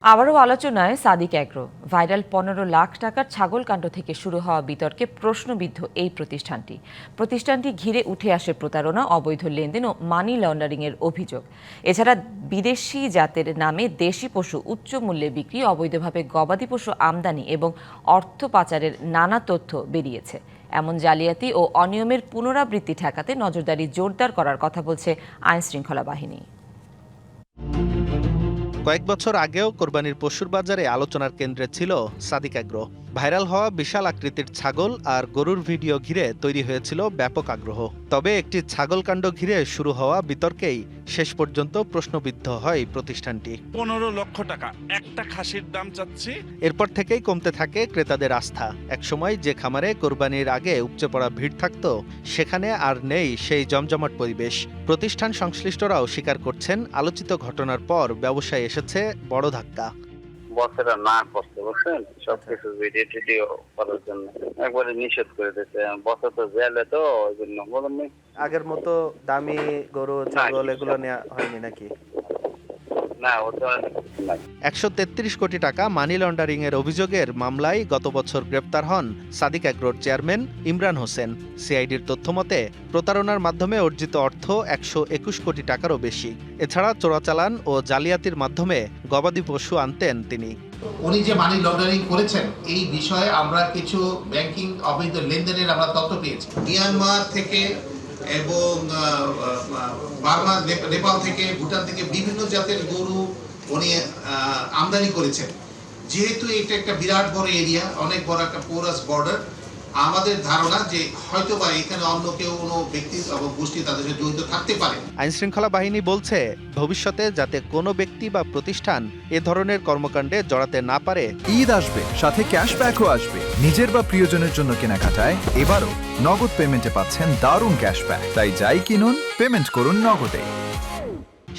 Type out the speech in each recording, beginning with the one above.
আবারও আলোচনায় Sadiq agro. Viral 15 lakh টাকার ছাগলকাণ্ড থেকে শুরু হওয়া বিতর্কে প্রশ্নবিদ্ধ এই প্রতিষ্ঠানটি ঘিরে উঠে আসে প্রতারণা, অবৈধ লেনদেন ও মানি লন্ডারিংয়ের অভিযোগ। এছাড়া বিদেশি জাতের নামে দেশি পশু উচ্চ মূল্যে বিক্রি, অবৈধভাবে গবাদি পশু আমদানি এবং অর্থ পাচারের নানা তথ্য বেরিয়েছে। এমন জালিয়াতি ও অনিয়মের পুনরাবৃত্তি ঠেকাতে নজরদারি জোরদার করার কথা বলছে আইনশৃঙ্খলা বাহিনী। কয়েক বছর আগেও কোরবানির পশুর বাজারে আলোচনার কেন্দ্রে ছিল সাদিক অ্যাগ্রো। ভাইরাল হওয়া বিশাল আকৃতির ছাগল আর গরুর ভিডিও ঘিরে তৈরি হয়েছিল ব্যাপক আগ্রহ। তবে একটি ছাগলকাণ্ড ঘিরে শুরু হওয়া বিতর্কেই শেষ পর্যন্ত প্রশ্নবিদ্ধ হয় প্রতিষ্ঠানটি। 15 লক্ষ টাকা একটা খাসির দাম চাচ্ছি। এরপর থেকেই কমতে থাকে ক্রেতাদের আস্থা। একসময় যে খামারে কোরবানির আগে উপচে পড়া ভিড় থাকত, সেখানে আর নেই সেই জমজমাট পরিবেশ। প্রতিষ্ঠান সংশ্লিষ্টরাও স্বীকার করছেন, আলোচিত ঘটনার পর ব্যবসায় এসেছে বড় ধাক্কা। বসেরা না করতে বলছেন সবকিছু ভিডিও করার জন্য একবারে নিষেধ করে দিতে। বসে তো জেলে, তো ওই জন্য বলেন নি। আগের মতো দামি গরু ছাগল এগুলো নেওয়া হয়নি নাকি? না, ও তো নাই। 133 কোটি টাকা মানি লন্ডারিং এর অভিযোগের মামলায় গত বছর গ্রেপ্তার হন সাদিক অ্যাগ্রোর চেয়ারম্যান ইমরান হোসেন। সিআইডির তথ্যমতে প্রতারণার মাধ্যমে অর্জিত অর্থ 121 কোটি টাকারও বেশি। এছাড়া চোরাচালান ও জালিয়াতির মাধ্যমে গবাদি পশু আনতেন তিনি। উনি যে মানি লন্ডারিং করেছেন এই বিষয়ে আমরা কিছু ব্যাংকিং অবৈধ লেনদেনের আমরা তথ্য পেয়েছি। মিয়ানমার থেকে এবং বার্মা, নেপাল থেকে, ভুটান থেকে বিভিন্ন জাতের গরু উনি আমদানি করেছেন। যেহেতু এটা একটা বিরাট বড় এরিয়া, অনেক বড় একটা পোরাস বর্ডার, আমাদের ধারণা যে হয়তোবা এখানে অন্য কেউ কোনো ব্যক্তি বা গোষ্ঠী তাদের সাথে জড়িত থাকতে পারে। আইনশৃঙ্খলা বাহিনী বলছে, ভবিষ্যতে যাতে কোনো ব্যক্তি বা প্রতিষ্ঠান এ ধরনের কর্মকাণ্ডে জড়াতে না পারে। ঈদ আসবে, সাথে ক্যাশব্যাকও আসবে। নিজের বা প্রিয়জনের জন্য কেনাকাটায় এবারও নগদ পেমেন্টে পাচ্ছেন দারুণ ক্যাশব্যাক। তাই যাই কিনুন, পেমেন্ট করুন নগদে।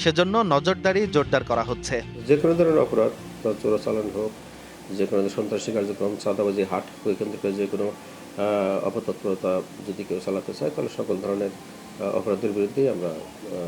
সেজন্য নজরদারি জোরদার করা হচ্ছে। যে কোনো ধরনের অপরাধ, চোরাচালান হোক, যে কোনো সন্ত্রাসী কার্যক্রম, চাঁদাবাজি, হাট, ওইখান থেকে যে কোনো অপতৎপরতা যদি কেউ চালাতে চায়, তাহলে সকল ধরনের অপরাধের বিরুদ্ধেই আমরা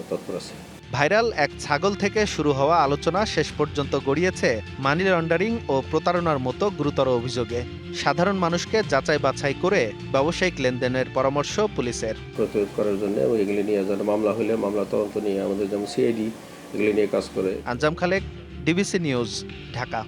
তৎপর আছি। ভাইরাল এক ছাগল থেকে শুরু হওয়া আলোচনা শেষ পর্যন্ত গড়িয়েছে মানি লন্ডারিং ও প্রতারণার মতো গুরুতর অভিযোগে। সাধারণ মানুষকে যাচাই বাছাই করে ব্যবসায়িক লেনদেনের পরামর্শ পুলিশের। প্রতিরোধ করার জন্য এবং এগুলি নিয়ে যেন মামলা হলে মামলা তদন্ত নিয়ে আমাদের যেমন সিআইডি এগুলি নিয়ে কাজ করে। আঞ্জাম খালেক, ডিবিসি নিউজ, ঢাকা।